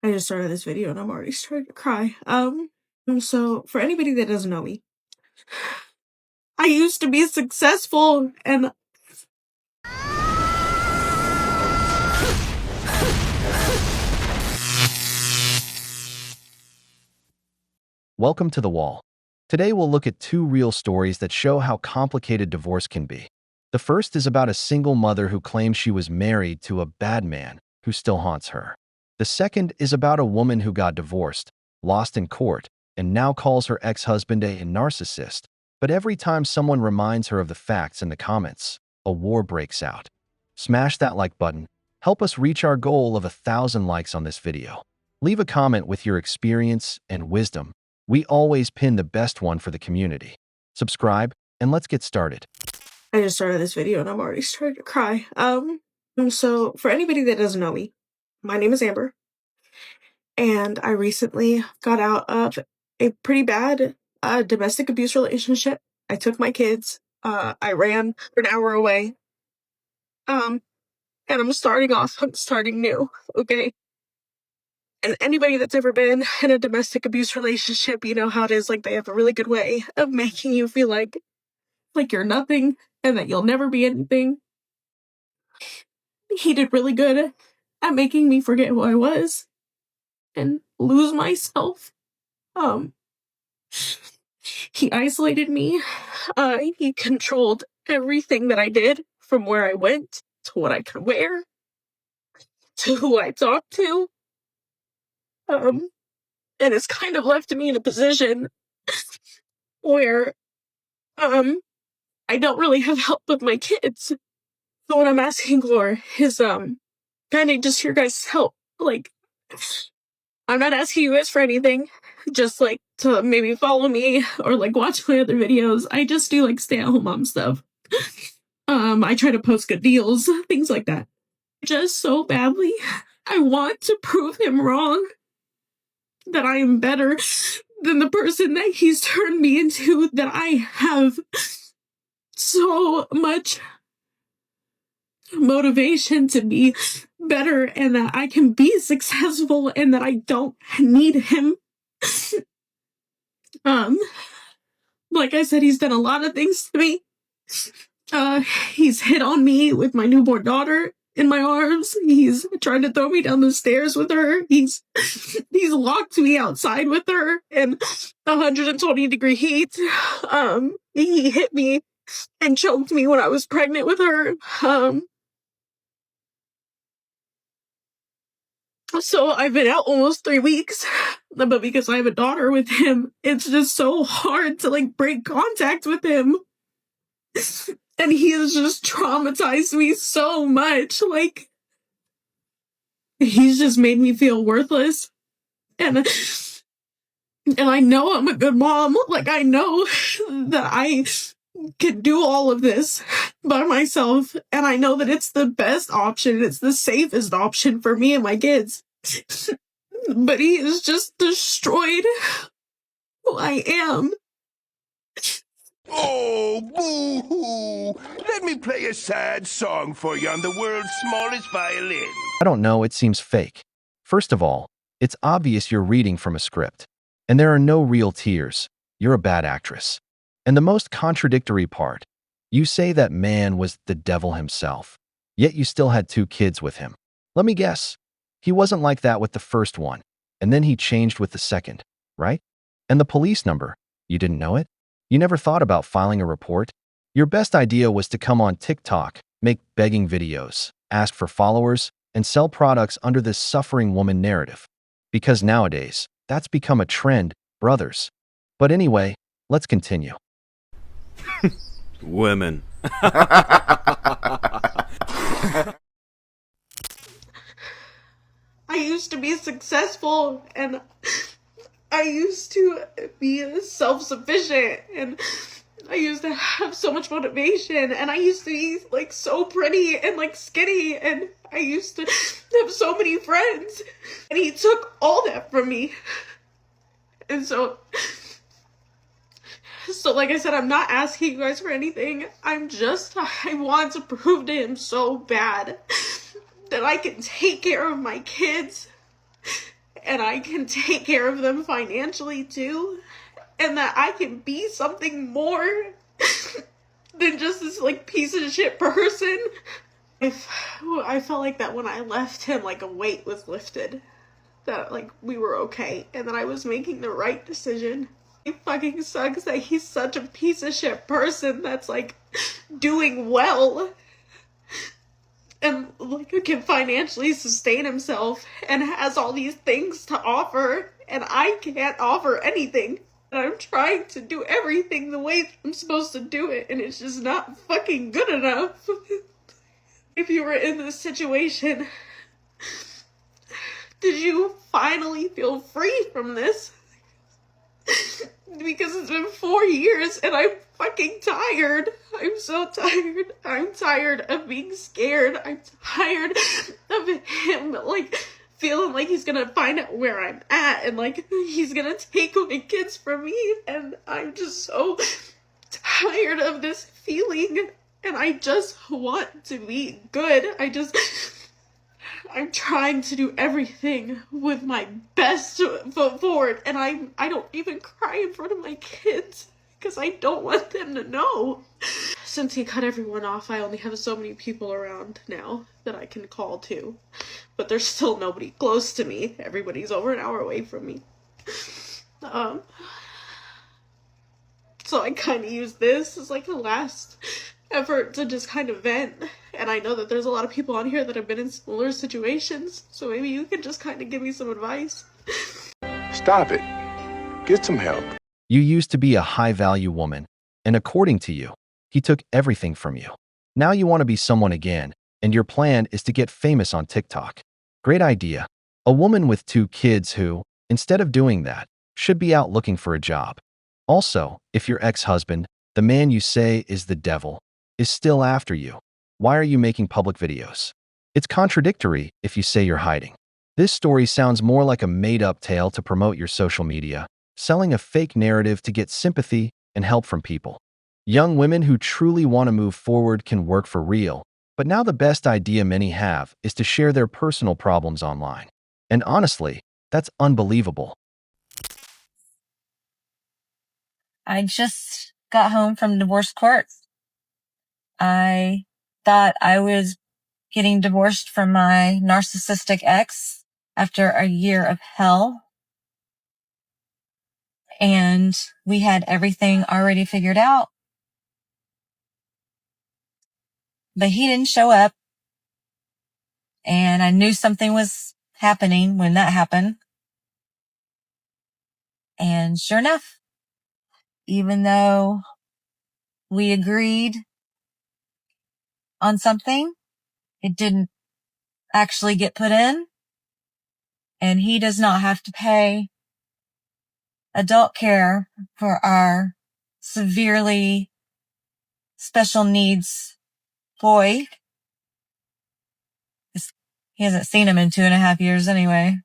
I just started this video and I'm already starting to cry. So for anybody that doesn't know me, I used to be successful and Welcome to The Wall. Today we'll look at two real stories that show how complicated divorce can be. The first is about a single mother who claims she was married to a bad man who still haunts her. The second is about a woman who got divorced, lost in court, and now calls her ex-husband a narcissist. But every time someone reminds her of the facts in the comments, a war breaks out. Smash that like button. Help us reach our goal of 1,000 likes on this video. Leave a comment with your experience and wisdom. We always pin the best one for the community. Subscribe, and let's get started. I just started this video and I'm already starting to cry. So for anybody that doesn't know me, my name is Amber, and I recently got out of a pretty bad domestic abuse relationship. I took my kids. I ran an hour away. And I'm starting new, okay? And anybody that's ever been in a domestic abuse relationship, you know how it is. Like, they have a really good way of making you feel like you're nothing and that you'll never be anything. He did really good at making me forget who I was and lose myself. He isolated me. He controlled everything that I did, from where I went to what I could wear to who I talked to. And it's kind of left me in a position where I don't really have help with my kids. So what I'm asking for is kind of just your guys' help. Like, I'm not asking you guys for anything, just like to maybe follow me or like watch my other videos. I just do like stay-at-home mom stuff. I try to post good deals, things like that. Just so badly, I want to prove him wrong, that I am better than the person that he's turned me into, that I have so much motivation to be better and that I can be successful and that I don't need him. Like I said, he's done a lot of things to me. He's hit on me with my newborn daughter in my arms. He's tried to throw me down the stairs with her. He's locked me outside with her in 120-degree heat. He hit me and choked me when I was pregnant with her. So I've been out almost 3 weeks, but because I have a daughter with him, it's just so hard to like break contact with him. And he has just traumatized me so much. Like, he's just made me feel worthless. And I know I'm a good mom. Like, I know that I can do all of this by myself. And I know that it's the best option. It's the safest option for me and my kids. But he has just destroyed who I am. Oh, boo-hoo! Let me play a sad song for you on the world's smallest violin. I don't know, it seems fake. First of all, it's obvious you're reading from a script. And there are no real tears. You're a bad actress. And the most contradictory part, you say that man was the devil himself, yet you still had 2 kids with him. Let me guess. He wasn't like that with the first one, and then he changed with the second, right? And the police number, you didn't know it? You never thought about filing a report? Your best idea was to come on TikTok, make begging videos, ask for followers, and sell products under this suffering woman narrative. Because nowadays, that's become a trend, brothers. But anyway, let's continue. Women. I used to be successful and I used to be self-sufficient and I used to have so much motivation and I used to be like so pretty and like skinny and I used to have so many friends, and he took all that from me. And so like I said, I'm not asking you guys for anything. I want to prove to him so bad that I can take care of my kids and I can take care of them financially too, and that I can be something more than just this like piece of shit person. I felt like that when I left him, like a weight was lifted, that like we were okay and that I was making the right decision. It fucking sucks that he's such a piece of shit person that's like doing well and like can financially sustain himself and has all these things to offer, and I can't offer anything. And I'm trying to do everything the way I'm supposed to do it, and it's just not fucking good enough. If you were in this situation, did you finally feel free from this? Because it's been 4 years and I'm fucking tired. I'm so tired. I'm tired of being scared. I'm tired of him like feeling like he's gonna find out where I'm at and like he's gonna take my kids from me, and I'm just so tired of this feeling, and I just want to be good. I'm trying to do everything with my best foot forward, and I don't even cry in front of my kids because I don't want them to know. Since he cut everyone off, I only have so many people around now that I can call to, but there's still nobody close to me. Everybody's over an hour away from me. So I kind of use this as like a last effort to just kind of vent. And I know that there's a lot of people on here that have been in similar situations, so maybe you can just kind of give me some advice. Stop it. Get some help. You used to be a high-value woman, and according to you, he took everything from you. Now you want to be someone again, and your plan is to get famous on TikTok. Great idea. A woman with 2 kids who, instead of doing that, should be out looking for a job. Also, if your ex-husband, the man you say is the devil, is still after you, why are you making public videos? It's contradictory if you say you're hiding. This story sounds more like a made-up tale to promote your social media, selling a fake narrative to get sympathy and help from people. Young women who truly want to move forward can work for real, but now the best idea many have is to share their personal problems online. And honestly, that's unbelievable. I just got home from divorce court. I thought I was getting divorced from my narcissistic ex after a year of hell. And we had everything already figured out. But he didn't show up. And I knew something was happening when that happened. And sure enough, even though we agreed on something, it didn't actually get put in. And he does not have to pay adult care for our severely special needs boy. He hasn't seen him in 2.5 years anyway.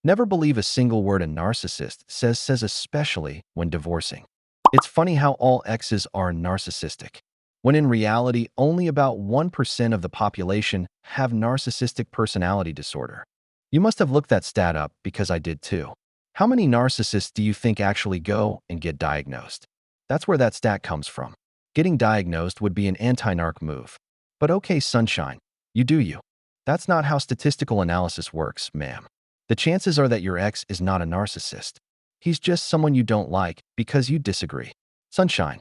Never believe a single word a narcissist says especially when divorcing. It's funny how all exes are narcissistic, when in reality only about 1% of the population have narcissistic personality disorder. You must have looked that stat up because I did too. How many narcissists do you think actually go and get diagnosed? That's where that stat comes from. Getting diagnosed would be an anti-narc move. But okay, sunshine, you do you. That's not how statistical analysis works, ma'am. The chances are that your ex is not a narcissist. He's just someone you don't like because you disagree. Sunshine.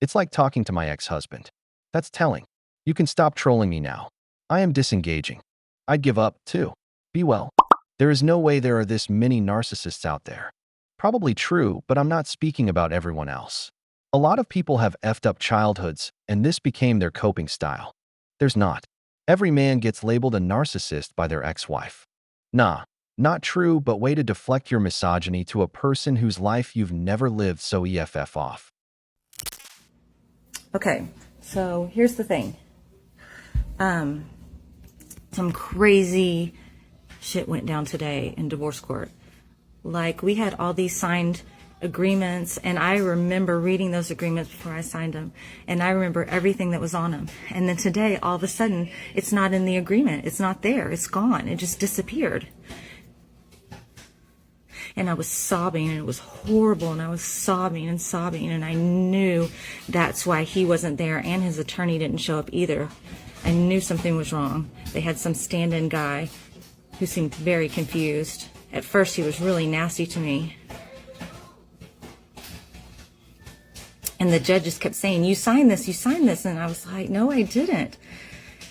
It's like talking to my ex-husband. That's telling. You can stop trolling me now. I am disengaging. I'd give up, too. Be well. There is no way there are this many narcissists out there. Probably true, but I'm not speaking about everyone else. A lot of people have effed up childhoods, and this became their coping style. There's not. Every man gets labeled a narcissist by their ex-wife. Nah, not true, but way to deflect your misogyny to a person whose life you've never lived, so EFF off. Okay, so here's the thing. Some crazy shit went down today in divorce court. Like, we had all these signed agreements, and I remember reading those agreements before I signed them, and I remember everything that was on them. And then today, all of a sudden, it's not in the agreement. It's not there. It's gone. It just disappeared. And I was sobbing, and it was horrible, and I was sobbing, and I knew that's why he wasn't there, and his attorney didn't show up either. I knew something was wrong. They had some stand-in guy who seemed very confused. At first, he was really nasty to me. And the judge just kept saying, you signed this, you signed this. And I was like, no, I didn't.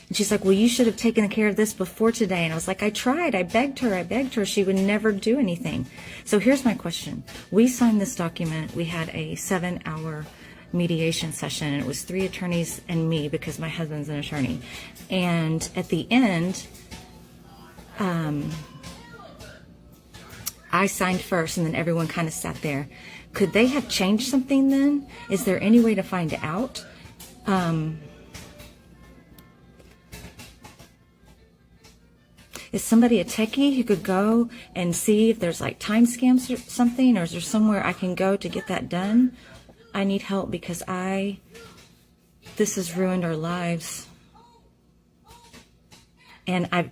And she's like, well, you should have taken care of this before today. And I was like, I tried. I begged her. She would never do anything. So here's my question. We signed this document. We had a 7-hour mediation session, and it was 3 attorneys and me because my husband's an attorney. And at the end, I signed first, and then everyone kind of sat there. Could they have changed something then? Is there any way to find out? Is somebody a techie who could go and see if there's like time scams or something, or is there somewhere I can go to get that done? I need help because this has ruined our lives. And I've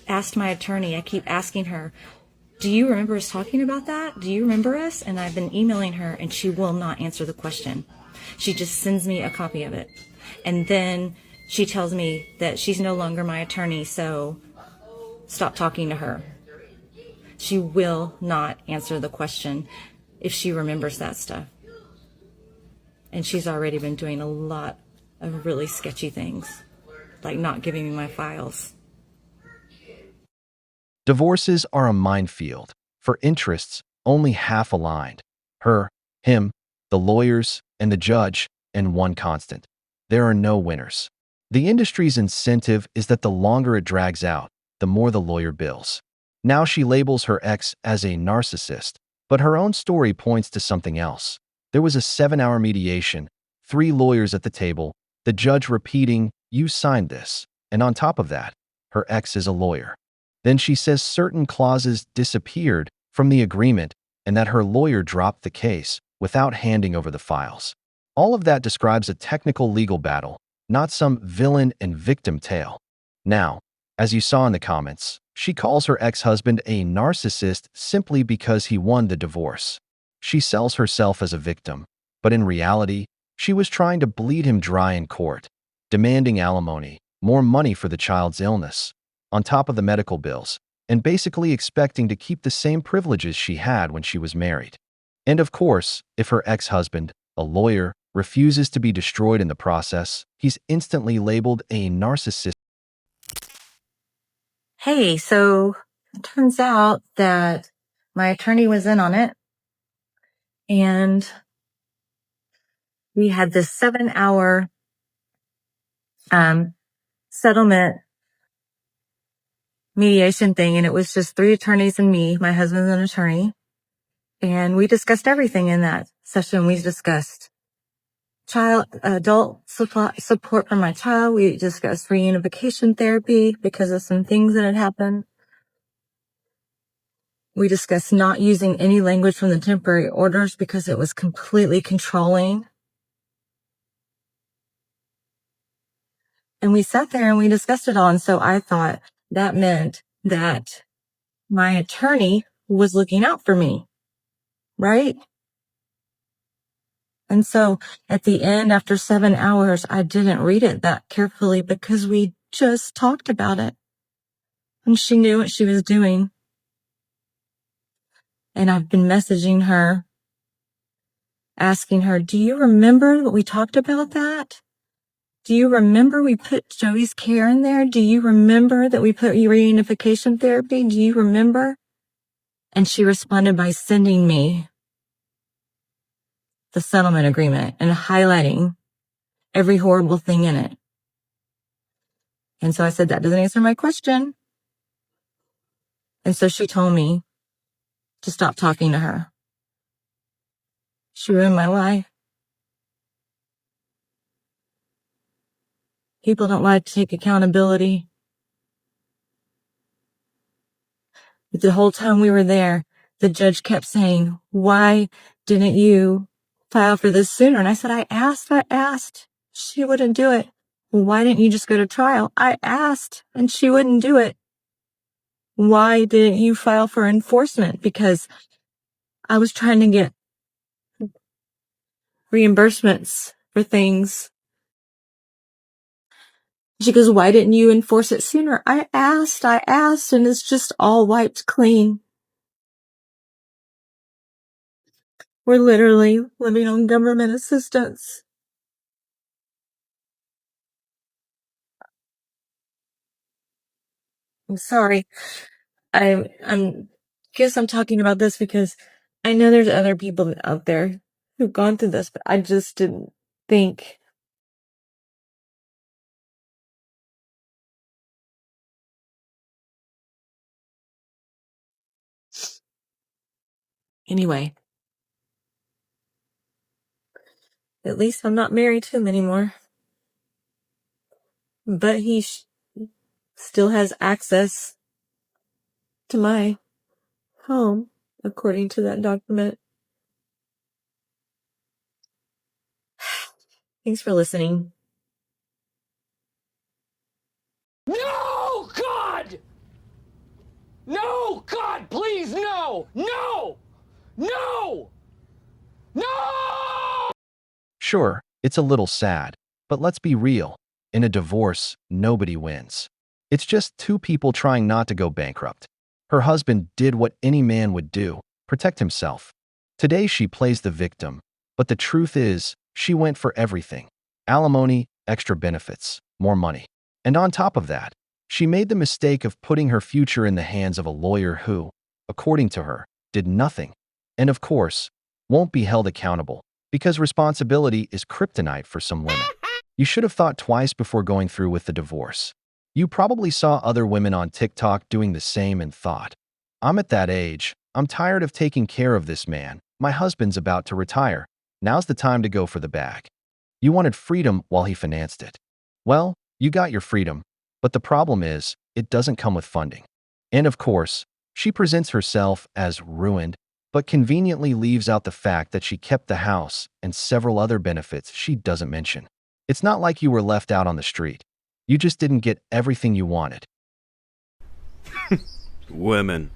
asked my attorney, I keep asking her, do you remember us talking about that? Do you remember us? And I've been emailing her, and she will not answer the question. She just sends me a copy of it. And then she tells me that she's no longer my attorney, so stop talking to her. She will not answer the question if she remembers that stuff. And she's already been doing a lot of really sketchy things, like not giving me my files. Divorces are a minefield for interests only half aligned. Her, him, the lawyers, and the judge, and one constant. There are no winners. The industry's incentive is that the longer it drags out, the more the lawyer bills. Now she labels her ex as a narcissist, but her own story points to something else. There was a 7-hour mediation, 3 lawyers at the table, the judge repeating, you signed this, and on top of that, her ex is a lawyer. Then she says certain clauses disappeared from the agreement and that her lawyer dropped the case without handing over the files. All of that describes a technical legal battle, not some villain and victim tale. Now, as you saw in the comments, she calls her ex-husband a narcissist simply because he won the divorce. She sells herself as a victim, but in reality, she was trying to bleed him dry in court, demanding alimony, more money for the child's illness, on top of the medical bills, and basically expecting to keep the same privileges she had when she was married. And of course, if her ex-husband, a lawyer, refuses to be destroyed in the process, he's instantly labeled a narcissist. Hey, so it turns out that my attorney was in on it, and we had this 7-hour settlement mediation thing, and it was just 3 attorneys and me. My husband's an attorney, and we discussed everything in that session. We discussed adult support for my child. We discussed reunification therapy because of some things that had happened. We discussed not using any language from the temporary orders because it was completely controlling. And we sat there and we discussed it all. And so I thought that meant that my attorney was looking out for me, right? And so at the end, after 7 hours, I didn't read it that carefully because we just talked about it. And she knew what she was doing. And I've been messaging her, asking her, do you remember what we talked about that? Do you remember we put Joey's care in there? Do you remember that we put reunification therapy? Do you remember? And she responded by sending me the settlement agreement and highlighting every horrible thing in it. And so I said, that doesn't answer my question. And so she told me to stop talking to her. She ruined my life. People don't like to take accountability. But the whole time we were there, the judge kept saying, why didn't you file for this sooner? And I said, I asked. She wouldn't do it. Well, why didn't you just go to trial? I asked, and she wouldn't do it. Why didn't you file for enforcement? Because I was trying to get reimbursements for things. She goes, why didn't you enforce it sooner? I asked, and it's just all wiped clean. We're literally living on government assistance. I'm sorry. I'm guess I'm talking about this because I know there's other people out there who've gone through this, but I just didn't think. Anyway, at least I'm not married to him anymore. But he still has access to my home, according to that document. Thanks for listening. No, God! No, God, please, no! No! No! No! Sure, it's a little sad, but let's be real. In a divorce, nobody wins. It's just two people trying not to go bankrupt. Her husband did what any man would do, protect himself. Today she plays the victim, but the truth is, she went for everything. Alimony, extra benefits, more money. And on top of that, she made the mistake of putting her future in the hands of a lawyer who, according to her, did nothing. And of course, won't be held accountable, because responsibility is kryptonite for some women. You should have thought twice before going through with the divorce. You probably saw other women on TikTok doing the same and thought, I'm at that age. I'm tired of taking care of this man. My husband's about to retire. Now's the time to go for the bag. You wanted freedom while he financed it. Well, you got your freedom, but the problem is, it doesn't come with funding. And of course, she presents herself as ruined, but conveniently leaves out the fact that she kept the house and several other benefits she doesn't mention. It's not like you were left out on the street. You just didn't get everything you wanted. Women.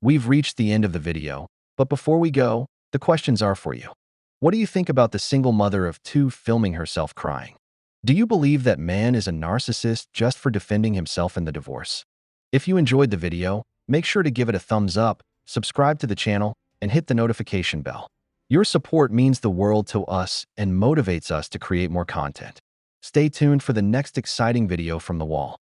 We've reached the end of the video, but before we go, the questions are for you. What do you think about the single mother of two filming herself crying? Do you believe that man is a narcissist just for defending himself in the divorce? If you enjoyed the video, make sure to give it a thumbs up, subscribe to the channel, and hit the notification bell. Your support means the world to us and motivates us to create more content. Stay tuned for the next exciting video from the wall.